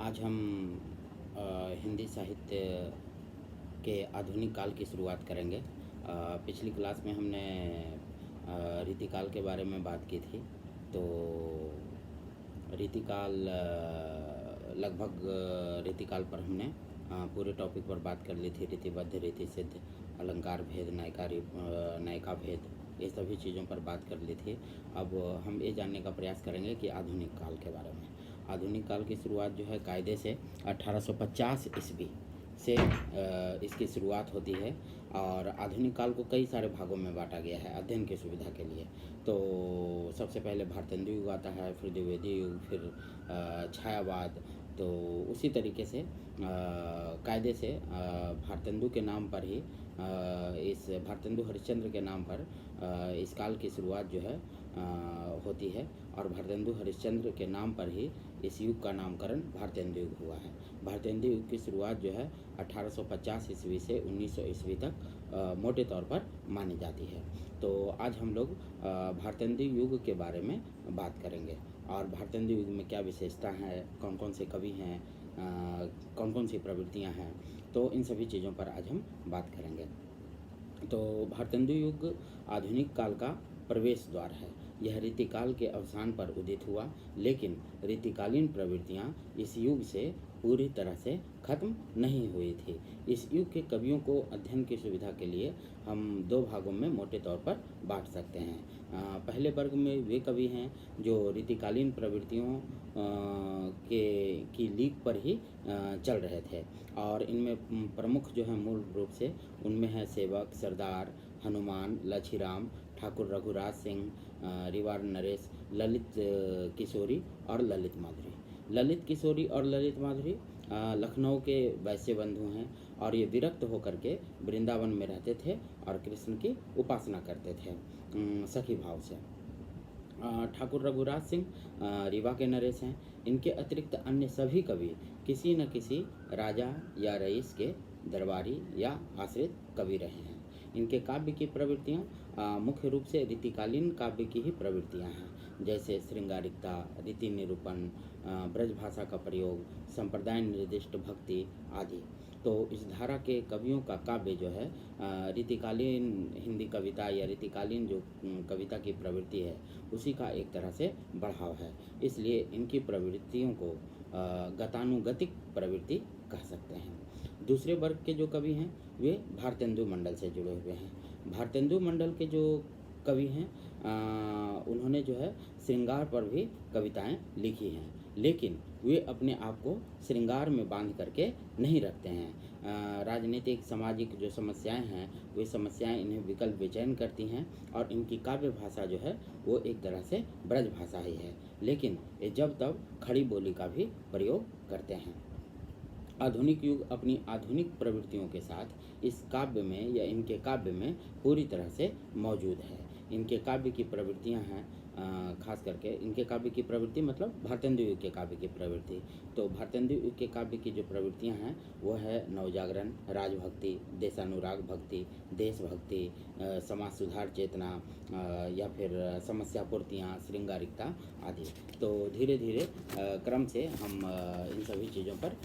आज हम हिंदी साहित्य के आधुनिक काल की शुरुआत करेंगे। पिछली क्लास में हमने रीतिकाल के बारे में बात की थी। तो रीतिकाल लगभग रीतिकाल पर हमने पूरे टॉपिक पर बात कर ली थी। रीतिबद्ध, रीति सिद्ध, अलंकार भेद, नायिका भेद, ये सभी चीज़ों पर बात कर ली थी। अब हम ये जानने का प्रयास करेंगे कि आधुनिक काल के बारे में। आधुनिक काल की शुरुआत जो है कायदे से 1850 ईस्वी से इसकी शुरुआत होती है और आधुनिक काल को कई सारे भागों में बांटा गया है अध्ययन की सुविधा के लिए। तो सबसे पहले भारतेंदु युग आता है, फिर द्विवेदी युग, फिर छायावाद। तो उसी तरीके से कायदे से भारतेंदु के नाम पर ही इस भारतेंदु हरिश्चंद्र के नाम पर इस काल की शुरुआत जो है होती है और भारतेंदु हरिश्चंद्र के नाम पर ही इस युग का नामकरण भारतेंदु युग हुआ है। भारतेंदु युग की शुरुआत जो है 1850 ईस्वी से 1900 ईस्वी तक मोटे तौर पर मानी जाती है। तो आज हम लोग भारतेंदु युग के बारे में बात करेंगे और भारतेंदु युग में क्या विशेषता है, कौन कौन से कवि हैं, कौन कौन सी प्रवृत्तियां हैं, तो इन सभी चीज़ों पर आज हम बात करेंगे। तो भारतेंदु युग आधुनिक काल का प्रवेश द्वार है। यह रीतिकाल के अवसान पर उदित हुआ, लेकिन रीतिकालीन प्रवृत्तियां इस युग से पूरी तरह से खत्म नहीं हुई थी। इस युग के कवियों को अध्ययन की सुविधा के लिए हम दो भागों में मोटे तौर पर बांट सकते हैं। पहले वर्ग में वे कवि हैं जो रीतिकालीन प्रवृत्तियों की लीक पर ही चल रहे थे और इनमें प्रमुख जो है मूल रूप से उनमें है सेवक, सरदार, हनुमान, लछीराम, ठाकुर रघुराज सिंह, रिवार नरेश, ललित किशोरी और ललित माधुरी। ललित किशोरी और ललित माधुरी लखनऊ के वैश्य बंधु हैं और ये विरक्त होकर के वृंदावन में रहते थे और कृष्ण की उपासना करते थे सखी भाव से। ठाकुर रघुराज सिंह रीवा के नरेश हैं। इनके अतिरिक्त अन्य सभी कवि किसी न किसी राजा या रईस के दरबारी या आश्रित कवि रहे हैं। इनके काव्य की प्रवृत्तियाँ मुख्य रूप से रीतिकालीन काव्य की ही प्रवृत्तियाँ हैं, जैसे श्रृंगारिकता, रीति निरूपण, ब्रज भाषा का प्रयोग, संप्रदाय निर्दिष्ट भक्ति आदि। तो इस धारा के कवियों का काव्य जो है रीतिकालीन हिंदी कविता या रीतिकालीन जो कविता की प्रवृत्ति है उसी का एक तरह से बढ़ाव है। इसलिए इनकी प्रवृत्तियों को गतानुगतिक प्रवृत्ति कह सकते हैं। दूसरे वर्ग के जो कवि हैं वे भारतेंदु मंडल से जुड़े हुए हैं। भारतेंदु मंडल के जो कवि हैं उन्होंने जो है श्रृंगार पर भी कविताएं लिखी हैं, लेकिन वे अपने आप को श्रृंगार में बांध करके नहीं रखते हैं। राजनीतिक सामाजिक जो समस्याएं हैं वे समस्याएं इन्हें विकल्प बेचैन करती हैं और इनकी काव्य भाषा जो है वो एक तरह से ब्रज भाषा ही है, लेकिन ये जब तब खड़ी बोली का भी प्रयोग करते हैं। आधुनिक युग अपनी आधुनिक प्रवृत्तियों के साथ इस काव्य में या इनके काव्य में पूरी तरह से मौजूद है। इनके काव्य की प्रवृत्तियां हैं खास करके इनके काव्य की प्रवृत्ति मतलब भारतेंदु युग के काव्य की प्रवृत्ति। तो भारतेंदु युग के काव्य की जो प्रवृत्तियां हैं वो है नवजागरण, राजभक्ति, देशानुराग भक्ति, देशभक्ति, समाज सुधार चेतना या फिर समस्या पूर्तियाँ, श्रृंगारिकता आदि। तो धीरे धीरे क्रम से हम इन सभी चीज़ों पर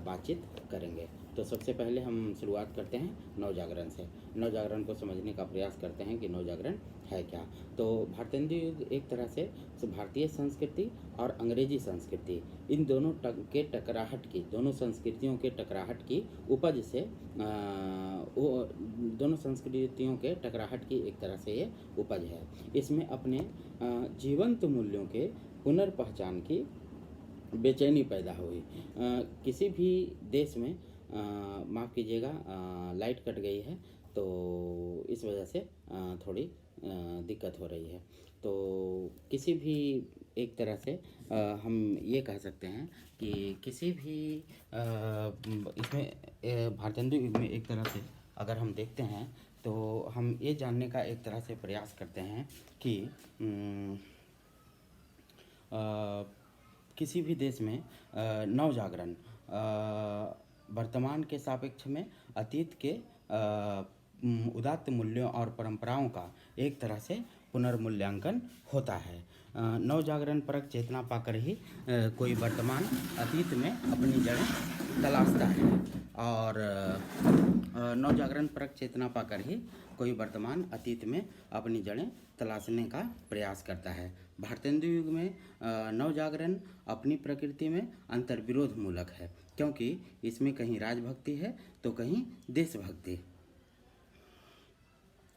बातचीत करेंगे। तो सबसे पहले हम शुरुआत करते हैं नवजागरण से। नवजागरण को समझने का प्रयास करते हैं कि नवजागरण है क्या। तो भारतेंदु युग एक तरह से भारतीय संस्कृति और अंग्रेजी संस्कृति इन दोनों के टकराहट की, दोनों संस्कृतियों के टकराहट की उपज से वो दोनों संस्कृतियों के टकराहट की एक तरह से ये उपज है। इसमें अपने जीवंत मूल्यों के पुनर्पहचान की बेचैनी पैदा हुई। किसी भी देश में माफ़ कीजिएगा लाइट कट गई है तो इस वजह से थोड़ी दिक्कत हो रही है। तो किसी भी एक तरह से हम ये कह सकते हैं कि किसी भी इसमें भारतेंदु युग में एक तरह से अगर हम देखते हैं तो हम ये जानने का एक तरह से प्रयास करते हैं कि किसी भी देश में नवजागरण वर्तमान के सापेक्ष में अतीत के उदात्त मूल्यों और परंपराओं का एक तरह से पुनर्मूल्यांकन होता है। नवजागरण परक चेतना पाकर ही कोई वर्तमान अतीत में अपनी जड़ें तलाशता है और नवजागरण परक चेतना पाकर ही कोई वर्तमान अतीत में अपनी जड़ें तलाशने का प्रयास करता है। भारतेंदु युग में नवजागरण अपनी प्रकृति में अंतर्विरोध मूलक है, क्योंकि इसमें कहीं राजभक्ति है तो कहीं देशभक्ति,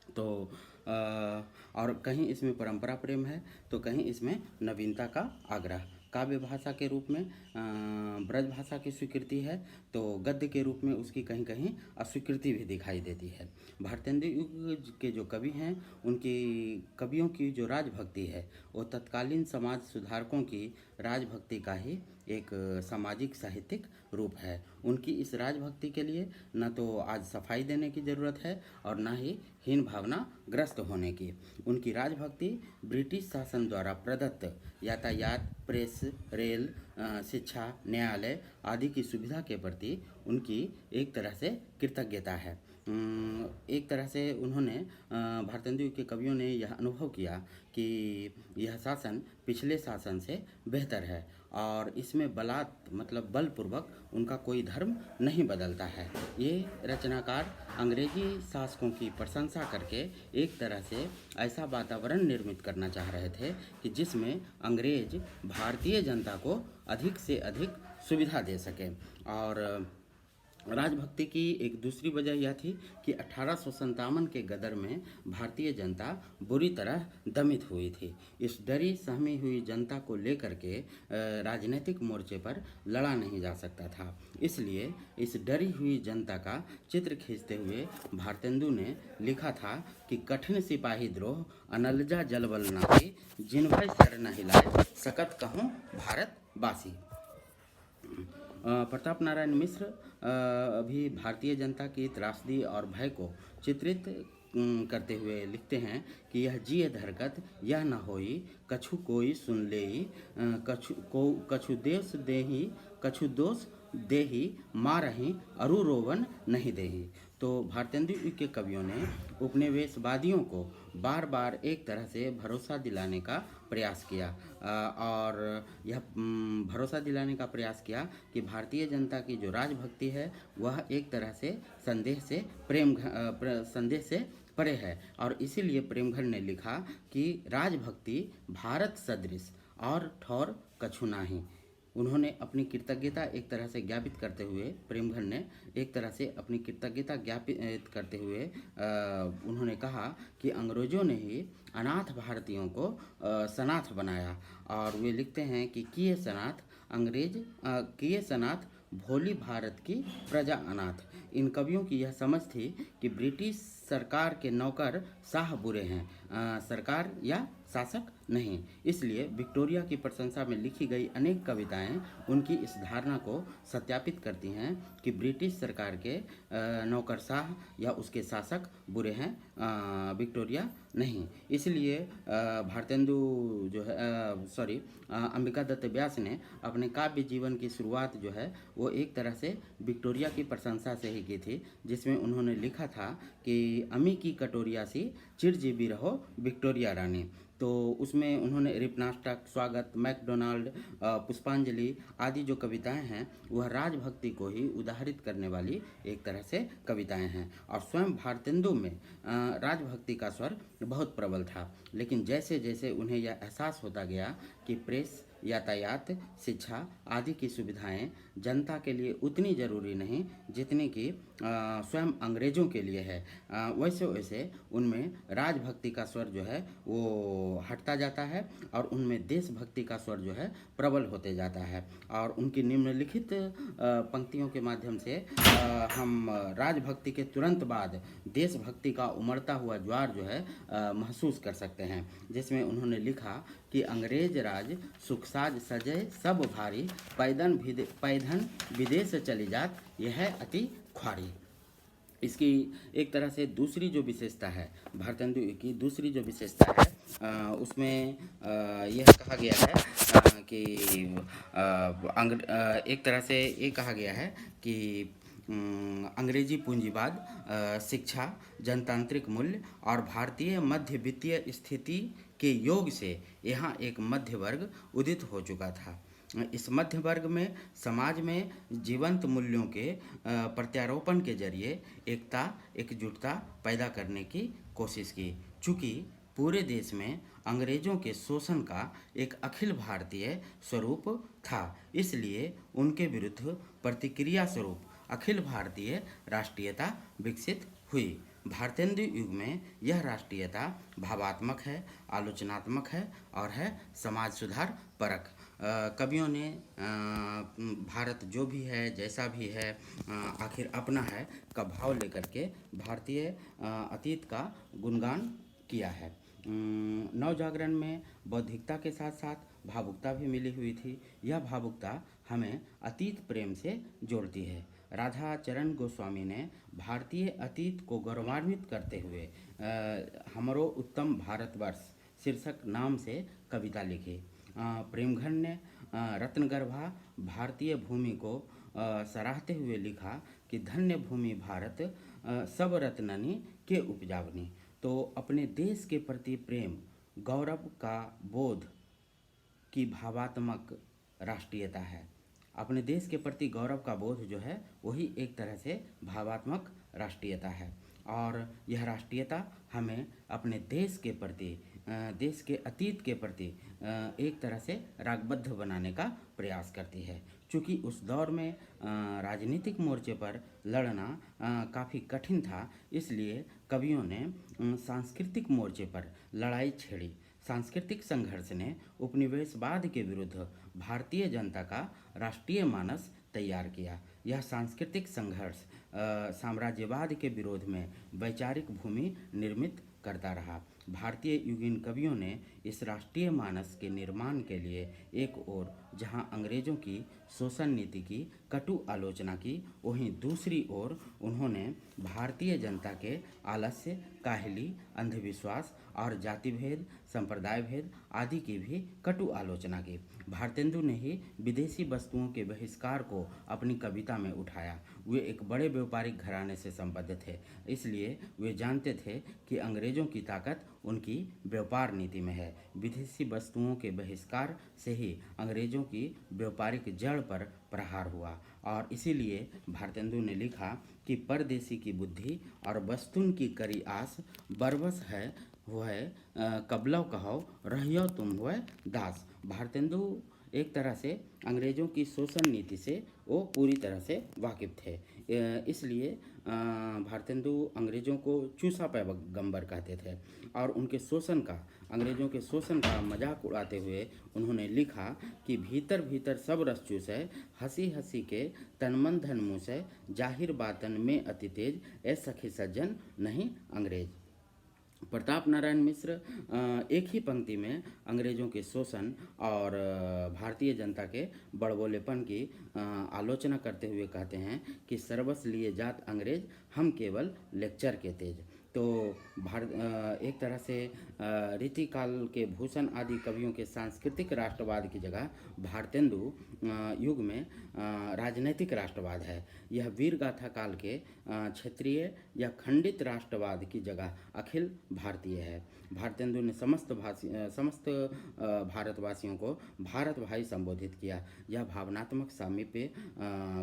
तो और कहीं इसमें परंपरा प्रेम है तो कहीं इसमें नवीनता का आग्रह। काव्य भाषा के रूप में ब्रज भाषा की स्वीकृति है तो गद्य के रूप में उसकी कहीं कहीं अस्वीकृति भी दिखाई देती है। भारतेंदु युग के जो कवि हैं उनकी कवियों की जो राजभक्ति है वो तत्कालीन समाज सुधारकों की राजभक्ति का ही एक सामाजिक साहित्यिक रूप है। उनकी इस राजभक्ति के लिए न तो आज सफाई देने की ज़रूरत है और न ही हीन भावना ग्रस्त होने की। उनकी राजभक्ति ब्रिटिश शासन द्वारा प्रदत्त यातायात, प्रेस, रेल, शिक्षा, न्यायालय आदि की सुविधा के प्रति उनकी एक तरह से कृतज्ञता है। एक तरह से उन्होंने भारतेंदु के कवियों ने यह अनुभव किया कि यह शासन पिछले शासन से बेहतर है और इसमें मतलब बलपूर्वक उनका कोई धर्म नहीं बदलता है। ये रचनाकार अंग्रेजी शासकों की प्रशंसा करके एक तरह से ऐसा वातावरण निर्मित करना चाह रहे थे कि जिसमें अंग्रेज भारतीय जनता को अधिक से अधिक सुविधा दे सके। और राजभक्ति की एक दूसरी वजह यह थी कि 1857 के गदर में भारतीय जनता बुरी तरह दमित हुई थी। इस डरी सहमी हुई जनता को लेकर के राजनीतिक मोर्चे पर लड़ा नहीं जा सकता था, इसलिए इस डरी हुई जनता का चित्र खींचते हुए भारतेंदु ने लिखा था कि कठिन सिपाही द्रोह अनलजा जलबल नाही, जिनभय सर न हिलाए सकत कहूँ भारतवासी। प्रताप नारायण मिश्र अभी भारतीय जनता की त्रासदी और भय को चित्रित करते हुए लिखते हैं कि यह जिय धरकत यह न होई, कछु कोई सुन लेई, कछु दोष देही मारही अरु रोवन नहीं देही। तो भारतेंदु के कवियों ने उपनिवेशवादियों को बार बार एक तरह से भरोसा दिलाने का प्रयास किया और यह भरोसा दिलाने का प्रयास किया कि भारतीय जनता की जो राजभक्ति है वह एक तरह से संदेह से परे है। और इसीलिए प्रेमघर ने लिखा कि राजभक्ति भारत सदृश और ठौर कछु नाही। उन्होंने अपनी कृतज्ञता एक तरह से ज्ञापित करते हुए, प्रेमघर ने एक तरह से अपनी कृतज्ञता ज्ञापित करते हुए उन्होंने कहा कि अंग्रेज़ों ने ही अनाथ भारतीयों को सनाथ बनाया। और वे लिखते हैं कि किए सनाथ भोली भारत की प्रजा अनाथ। इन कवियों की यह समझ थी कि ब्रिटिश सरकार के नौकर शाह बुरे हैं, सरकार या शासक नहीं। इसलिए विक्टोरिया की प्रशंसा में लिखी गई अनेक कविताएं उनकी इस धारणा को सत्यापित करती हैं कि ब्रिटिश सरकार के नौकरशाह या उसके शासक बुरे हैं, विक्टोरिया नहीं। इसलिए भारतेंदु अंबिका दत्त व्यास ने अपने काव्य जीवन की शुरुआत जो है वो एक तरह से विक्टोरिया की प्रशंसा से ही की थी, जिसमें उन्होंने लिखा था कि अमी की कटोरिया सी चिरजीवी रहो विक्टोरिया रानी। तो उसमें उन्होंने रिपनास्टक, स्वागत, मैकडोनाल्ड, पुष्पांजलि आदि जो कविताएं हैं वह राजभक्ति को ही उदाहरित करने वाली एक तरह से कविताएं हैं। और स्वयं भारतेंदु में राजभक्ति का स्वर बहुत प्रबल था, लेकिन जैसे जैसे उन्हें यह एहसास होता गया कि प्रेस, यातायात, शिक्षा आदि की सुविधाएं जनता के लिए उतनी ज़रूरी नहीं जितनी कि स्वयं अंग्रेज़ों के लिए है, वैसे वैसे उनमें राजभक्ति का स्वर जो है वो हटता जाता है और उनमें देशभक्ति का स्वर जो है प्रबल होते जाता है। और उनकी निम्नलिखित पंक्तियों के माध्यम से हम राजभक्ति के तुरंत बाद देशभक्ति का उमड़ता हुआ ज्वार जो है महसूस कर सकते हैं, जिसमें उन्होंने लिखा कि अंग्रेज राज सुखसाज सजय सब भारी, पैदन विदेश चली जात यह अति ख्वारी। इसकी एक तरह से दूसरी जो विशेषता है, भारतेंदु की दूसरी जो विशेषता है उसमें यह कहा गया है कि एक तरह से ये कहा गया है कि अंग्रेजी पूंजीवाद, शिक्षा, जनतांत्रिक मूल्य और भारतीय मध्य वित्तीय स्थिति के योग से यहाँ एक मध्य वर्ग उदित हो चुका था। इस मध्य वर्ग में समाज में जीवंत मूल्यों के प्रत्यारोपण के जरिए एकता, एकजुटता पैदा करने की कोशिश की। चूँकि पूरे देश में अंग्रेज़ों के शोषण का एक अखिल भारतीय स्वरूप था, इसलिए उनके विरुद्ध प्रतिक्रिया स्वरूप अखिल भारतीय राष्ट्रीयता विकसित हुई। भारतेंदु युग में यह राष्ट्रीयता भावात्मक है, आलोचनात्मक है और है समाज सुधार परक। कवियों ने भारत जो भी है, जैसा भी है, आखिर अपना है का भाव लेकर के भारतीय अतीत का गुणगान किया है। नवजागरण में बौद्धिकता के साथ साथ भावुकता भी मिली हुई थी। यह भावुकता हमें अतीत प्रेम से जोड़ती है। राधा चरण गोस्वामी ने भारतीय अतीत को गौरवान्वित करते हुए हमरो उत्तम भारतवर्ष शीर्षक नाम से कविता लिखी। प्रेमघन ने रत्नगर्भा भारतीय भूमि को सराहते हुए लिखा कि धन्य भूमि भारत सब रत्ननी के उपजावनी। तो अपने देश के प्रति प्रेम, गौरव का बोध की भावात्मक राष्ट्रीयता है। अपने देश के प्रति गौरव का बोध जो है वही एक तरह से भावात्मक राष्ट्रीयता है। और यह राष्ट्रीयता हमें अपने देश के प्रति, देश के अतीत के प्रति एक तरह से रागबद्ध बनाने का प्रयास करती है। चूँकि उस दौर में राजनीतिक मोर्चे पर लड़ना काफ़ी कठिन था, इसलिए कवियों ने सांस्कृतिक मोर्चे पर लड़ाई छेड़ी। सांस्कृतिक संघर्ष ने उपनिवेशवाद के विरुद्ध भारतीय जनता का राष्ट्रीय मानस तैयार किया। यह सांस्कृतिक संघर्ष साम्राज्यवाद के विरोध में वैचारिक भूमि निर्मित करता रहा। भारतीय युगीन कवियों ने इस राष्ट्रीय मानस के निर्माण के लिए एक ओर जहां अंग्रेज़ों की शोषण नीति की कटु आलोचना की, वहीं दूसरी ओर उन्होंने भारतीय जनता के आलस्य, काहली, अंधविश्वास और जाति भेद, संप्रदाय भेद आदि की भी कटु आलोचना की। भारतेंदु ने ही विदेशी वस्तुओं के बहिष्कार को अपनी कविता में उठाया। वे एक बड़े व्यापारिक घराने से संबद्ध थे, इसलिए वे जानते थे कि अंग्रेज़ों की ताकत उनकी व्यापार नीति में है। विदेशी वस्तुओं के बहिष्कार से ही अंग्रेज़ों की व्यापारिक जड़ पर प्रहार हुआ और इसीलिए भारतेंदु ने लिखा कि परदेशी की बुद्धि और वस्तुन की करी आस बरबस है वह कबलव कहो रहियो तुम हुए दास। भारतेंदु एक तरह से अंग्रेज़ों की शोषण नीति से वो पूरी तरह से वाकिफ़ थे। इसलिए भारतेंदु अंग्रेज़ों को चूसा पैगंबर कहते थे और उनके शोषण का, अंग्रेज़ों के शोषण का मजाक उड़ाते हुए उन्होंने लिखा कि भीतर भीतर सब रस चूसै, हंसी हंसी के तन मन धन मूसै, जाहिर बातन में अति तेज, ए सखी सज्जन नहीं अंग्रेज। प्रताप नारायण मिश्र एक ही पंक्ति में अंग्रेज़ों के शोषण और भारतीय जनता के बड़बोलेपन की आलोचना करते हुए कहते हैं कि सर्वस्व लिए जात अंग्रेज, हम केवल लेक्चर के तेज। तो एक तरह से रीतिकाल के भूषण आदि कवियों के सांस्कृतिक राष्ट्रवाद की जगह भारतेंदु युग में राजनैतिक राष्ट्रवाद है। यह वीर गाथा काल के क्षेत्रीय या खंडित राष्ट्रवाद की जगह अखिल भारतीय है। भारतेंदु ने समस्त भारतवासियों को भारत भाई संबोधित किया। यह भावनात्मक सामीप्य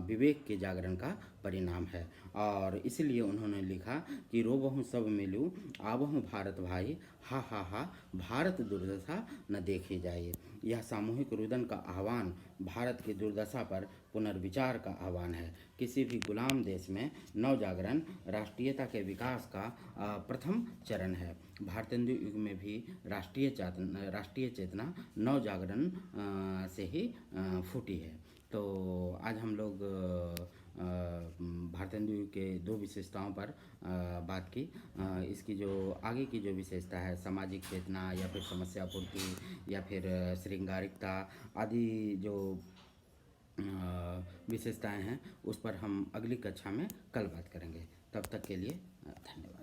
विवेक के जागरण का परिणाम है और इसलिए उन्होंने लिखा कि रोबहु सब मिलूं आवहु भारत भाई, हा हा हा भारत दुर्दशा न देखी जाए। यह सामूहिक रुदन का आह्वान भारत की दुर्दशा पर पुनर्विचार का आह्वान है। किसी भी गुलाम देश में नवजागरण राष्ट्रीयता के विकास का प्रथम चरण है। भारतेंदु युग में भी राष्ट्रीय चेतना नवजागरण से ही फूटी है। तो आज हम लोग भारतेंदु युग के दो विशेषताओं पर बात की। इसकी जो आगे की जो विशेषता है, सामाजिक चेतना या फिर समस्या पूर्ति या फिर श्रृंगारिकता आदि जो विशेषताएं हैं, उस पर हम अगली कक्षा में कल बात करेंगे। तब तक के लिए धन्यवाद।